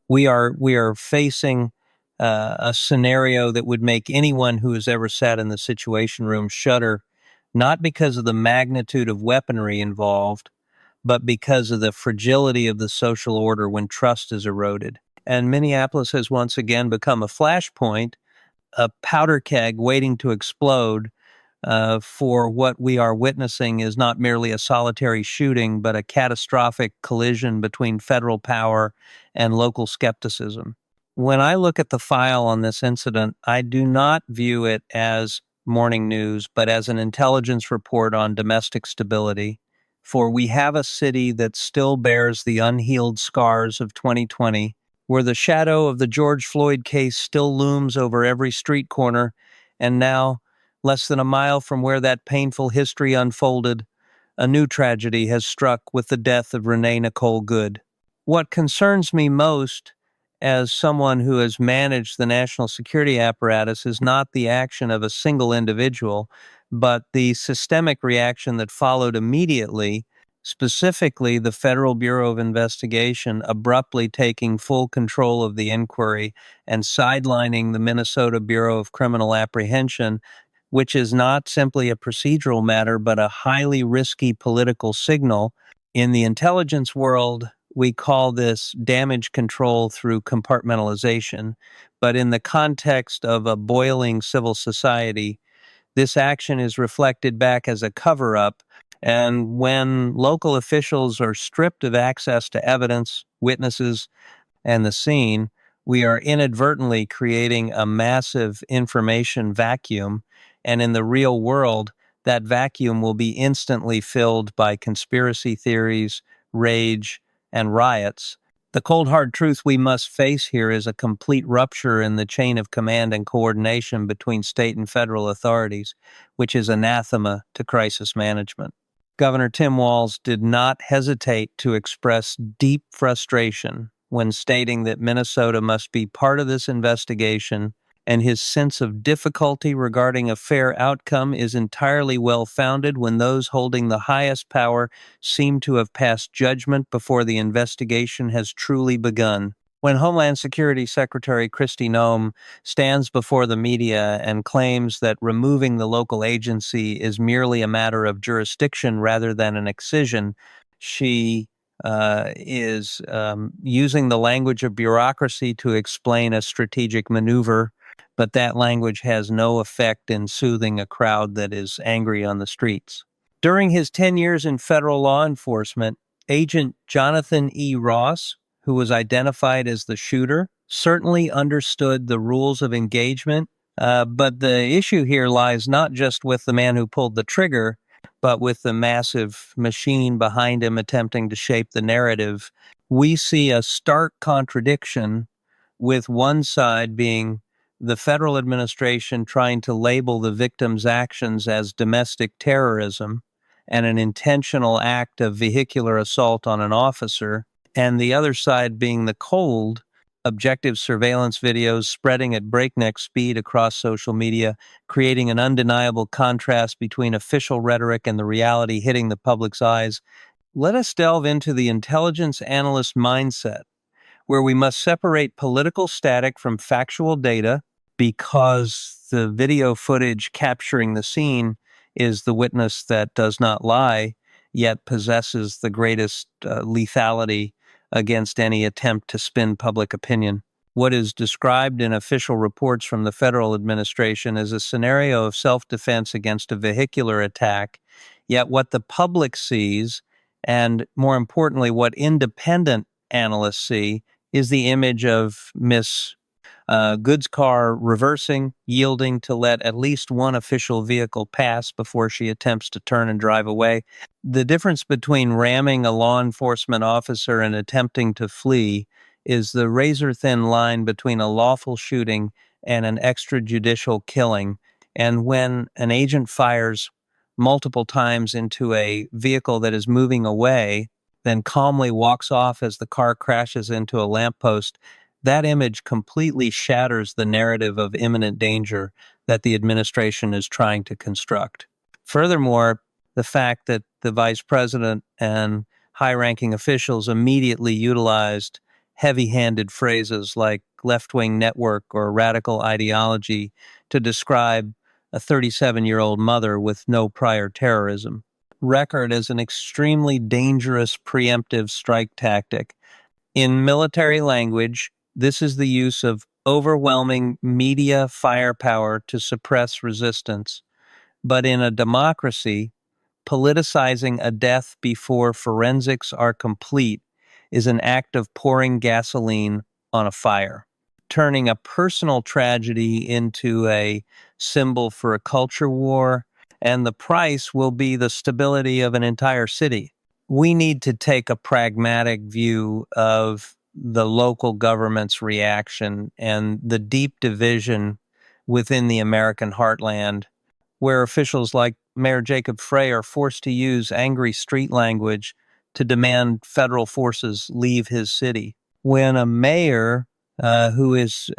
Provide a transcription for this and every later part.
We are facing a scenario that would make anyone who has ever sat in the Situation Room shudder, not because of the magnitude of weaponry involved, but because of the fragility of the social order when trust is eroded. And Minneapolis has once again become a flashpoint, a powder keg waiting to explode. For what we are witnessing is not merely a solitary shooting, but a catastrophic collision between federal power and local skepticism. When I look at the file on this incident, I do not view it as morning news, but as an intelligence report on domestic stability. For we have a city that still bears the unhealed scars of 2020, where the shadow of the George Floyd case still looms over every street corner, and now, less than a mile from where that painful history unfolded, a new tragedy has struck with the death of Renee Nicole Good. What concerns me most as someone who has managed the national security apparatus is not the action of a single individual, but the systemic reaction that followed immediately, specifically the Federal Bureau of Investigation abruptly taking full control of the inquiry and sidelining the Minnesota Bureau of Criminal Apprehension, which is not simply a procedural matter, but a highly risky political signal. In the intelligence world, we call this damage control through compartmentalization. But in the context of a boiling civil society, this action is reflected back as a cover up. And when local officials are stripped of access to evidence, witnesses, and the scene, we are inadvertently creating a massive information vacuum. And in the real world, that vacuum will be instantly filled by conspiracy theories, rage, and riots. The cold hard truth we must face here is a complete rupture in the chain of command and coordination between state and federal authorities, which is anathema to crisis management. Governor Tim Walz did not hesitate to express deep frustration when stating that Minnesota must be part of this investigation, and his sense of difficulty regarding a fair outcome is entirely well-founded when those holding the highest power seem to have passed judgment before the investigation has truly begun. When Homeland Security Secretary Kristi Noem stands before the media and claims that removing the local agency is merely a matter of jurisdiction rather than an excision, she is using the language of bureaucracy to explain a strategic maneuver, but that language has no effect in soothing a crowd that is angry on the streets. During his 10 years in federal law enforcement, Agent Jonathan E. Ross, who was identified as the shooter, certainly understood the rules of engagement, but the issue here lies not just with the man who pulled the trigger, but with the massive machine behind him attempting to shape the narrative. We see a stark contradiction, with one side being the federal administration trying to label the victim's actions as domestic terrorism and an intentional act of vehicular assault on an officer, and the other side being the cold, objective surveillance videos spreading at breakneck speed across social media, creating an undeniable contrast between official rhetoric and the reality hitting the public's eyes. Let us delve into the intelligence analyst mindset, where we must separate political static from factual data because the video footage capturing the scene is the witness that does not lie, yet possesses the greatest lethality against any attempt to spin public opinion. What is described in official reports from the federal administration is a scenario of self-defense against a vehicular attack, yet what the public sees, and more importantly, what independent analysts see, is the image of Miss Good's car reversing, yielding to let at least one official vehicle pass before she attempts to turn and drive away. The difference between ramming a law enforcement officer and attempting to flee is the razor-thin line between a lawful shooting and an extrajudicial killing. And when an agent fires multiple times into a vehicle that is moving away, then calmly walks off as the car crashes into a lamppost, that image completely shatters the narrative of imminent danger that the administration is trying to construct. Furthermore, the fact that the vice president and high-ranking officials immediately utilized heavy-handed phrases like left-wing network or radical ideology to describe a 37-year-old mother with no prior terrorism. Record as an extremely dangerous preemptive strike tactic. In military language, this is the use of overwhelming media firepower to suppress resistance. But in a democracy, politicizing a death before forensics are complete is an act of pouring gasoline on a fire, turning a personal tragedy into a symbol for a culture war, and the price will be the stability of an entire city. We need to take a pragmatic view of the local government's reaction and the deep division within the American heartland, where officials like Mayor Jacob Frey are forced to use angry street language to demand federal forces leave his city. When a mayor who is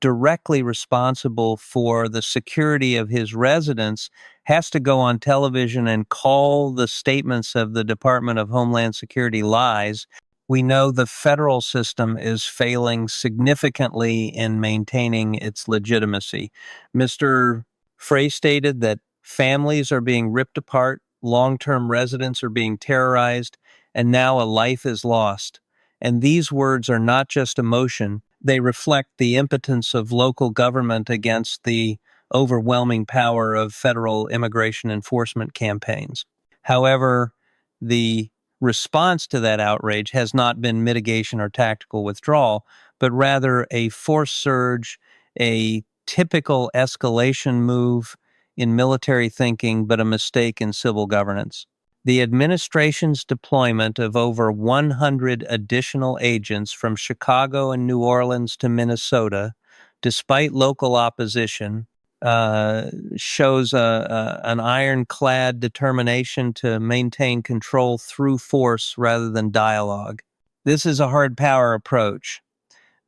directly responsible for the security of his residents has to go on television and call the statements of the Department of Homeland Security lies, we know the federal system is failing significantly in maintaining its legitimacy. Mr. Frey stated that families are being ripped apart, long-term residents are being terrorized, and now a life is lost. And these words are not just emotion, they reflect the impotence of local government against the overwhelming power of federal immigration enforcement campaigns. However, the response to that outrage has not been mitigation or tactical withdrawal, but rather a forced surge, a typical escalation move in military thinking, but a mistake in civil governance. The administration's deployment of over 100 additional agents from Chicago and New Orleans to Minnesota, despite local opposition, shows an ironclad determination to maintain control through force rather than dialogue. This is a hard power approach.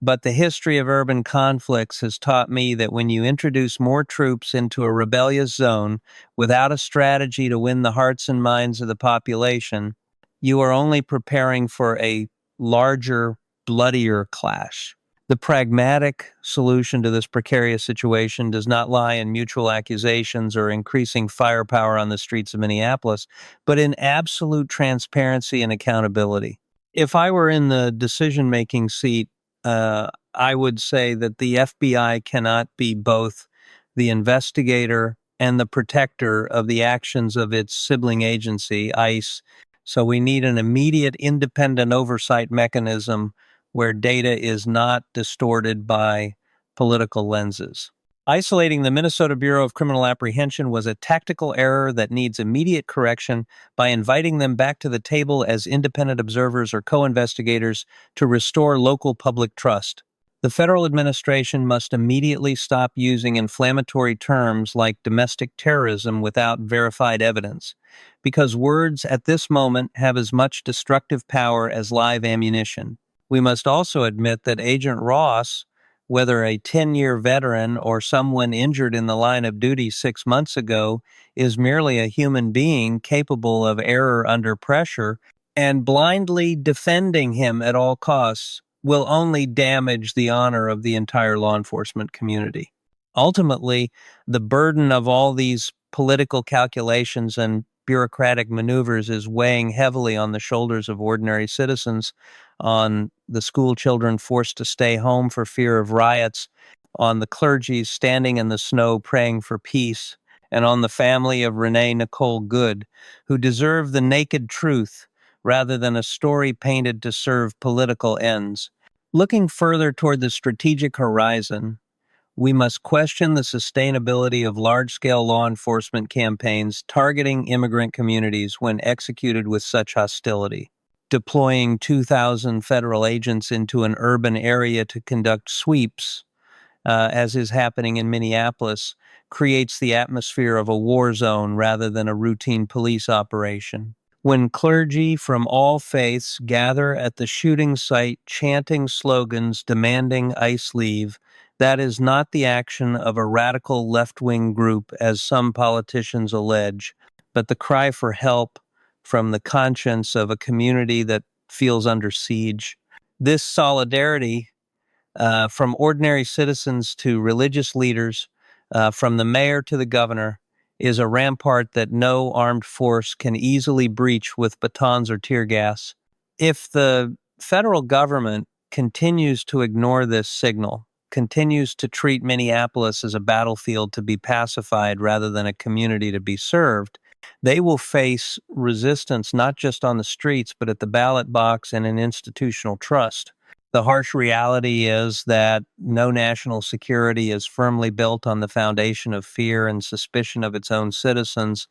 But the history of urban conflicts has taught me that when you introduce more troops into a rebellious zone without a strategy to win the hearts and minds of the population, you are only preparing for a larger, bloodier clash. The pragmatic solution to this precarious situation does not lie in mutual accusations or increasing firepower on the streets of Minneapolis, but in absolute transparency and accountability. If I were in the decision-making seat, I would say that the FBI cannot be both the investigator and the protector of the actions of its sibling agency, ICE. So we need an immediate independent oversight mechanism where data is not distorted by political lenses. Isolating the Minnesota Bureau of Criminal Apprehension was a tactical error that needs immediate correction by inviting them back to the table as independent observers or co-investigators to restore local public trust. The federal administration must immediately stop using inflammatory terms like domestic terrorism without verified evidence, because words at this moment have as much destructive power as live ammunition. We must also admit that Agent Ross, whether a 10-year veteran or someone injured in the line of duty 6 months ago, is merely a human being capable of error under pressure, and blindly defending him at all costs will only damage the honor of the entire law enforcement community. Ultimately, the burden of all these political calculations and bureaucratic maneuvers is weighing heavily on the shoulders of ordinary citizens, on the school children forced to stay home for fear of riots, on the clergy standing in the snow praying for peace, and on the family of Renee Nicole Good, who deserve the naked truth rather than a story painted to serve political ends. Looking further toward the strategic horizon, we must question the sustainability of large-scale law enforcement campaigns targeting immigrant communities when executed with such hostility. Deploying 2,000 federal agents into an urban area to conduct sweeps, as is happening in Minneapolis, creates the atmosphere of a war zone rather than a routine police operation. When clergy from all faiths gather at the shooting site chanting slogans demanding ICE leave, that is not the action of a radical left-wing group, as some politicians allege, but the cry for help from the conscience of a community that feels under siege. This solidarity, from ordinary citizens to religious leaders, from the mayor to the governor, is a rampart that no armed force can easily breach with batons or tear gas. If the federal government continues to ignore this signal, continues to treat Minneapolis as a battlefield to be pacified rather than a community to be served, they will face resistance not just on the streets, but at the ballot box and in institutional trust. The harsh reality is that no national security is firmly built on the foundation of fear and suspicion of its own citizens,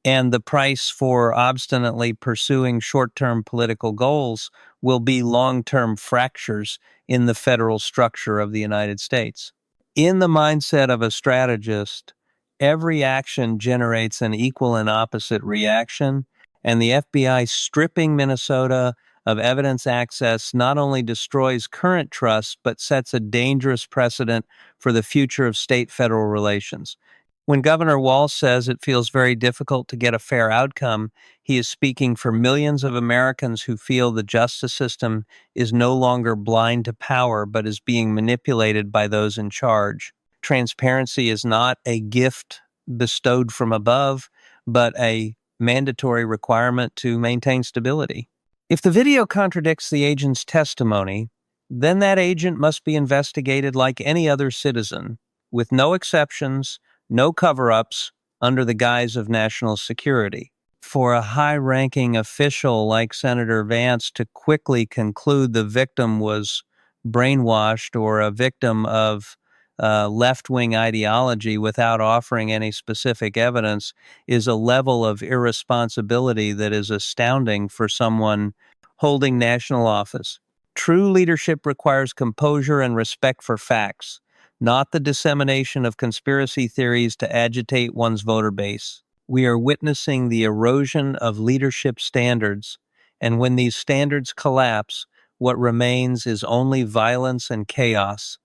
and the price for obstinately pursuing short term political goals will be long term fractures in the federal structure of the United States. In the mindset of a strategist, every action generates an equal and opposite reaction, and the FBI stripping Minnesota of evidence access not only destroys current trust, but sets a dangerous precedent for the future of state federal relations. When Governor Walz says it feels very difficult to get a fair outcome, he is speaking for millions of Americans who feel the justice system is no longer blind to power, but is being manipulated by those in charge. Transparency is not a gift bestowed from above, but a mandatory requirement to maintain stability. If the video contradicts the agent's testimony, then that agent must be investigated like any other citizen, with no exceptions, no cover-ups, under the guise of national security. For a high-ranking official like Senator Vance to quickly conclude the victim was brainwashed or a victim of left-wing ideology without offering any specific evidence is a level of irresponsibility that is astounding for someone holding national office. True leadership requires composure and respect for facts, not the dissemination of conspiracy theories to agitate one's voter base. We are witnessing the erosion of leadership standards, and when these standards collapse, what remains is only violence and chaos,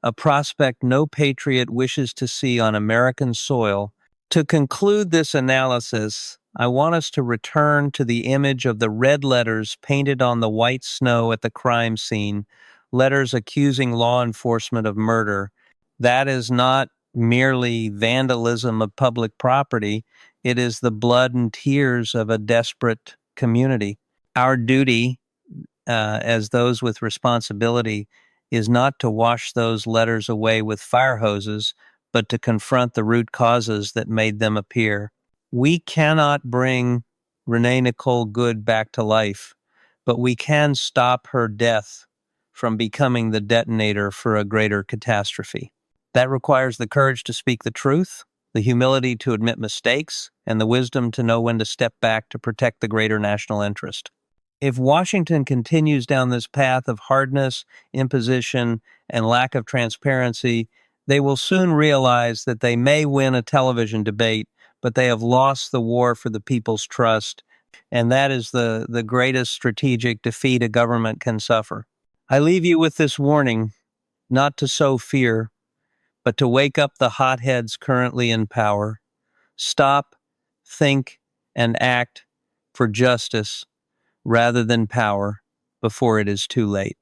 a prospect no patriot wishes to see on American soil. To conclude this analysis, I want us to return to the image of the red letters painted on the white snow at the crime scene, letters accusing law enforcement of murder. That is not merely vandalism of public property, it is the blood and tears of a desperate community. Our duty, as those with responsibility, is not to wash those letters away with fire hoses, but to confront the root causes that made them appear. We cannot bring Renee Nicole Good back to life, but we can stop her death from becoming the detonator for a greater catastrophe. That requires the courage to speak the truth, the humility to admit mistakes, and the wisdom to know when to step back to protect the greater national interest. If Washington continues down this path of hardness, imposition, and lack of transparency, they will soon realize that they may win a television debate, but they have lost the war for the people's trust, and that is the greatest strategic defeat a government can suffer. I leave you with this warning, not to sow fear, but to wake up the hotheads currently in power. Stop, think, and act for justice rather than power before it is too late.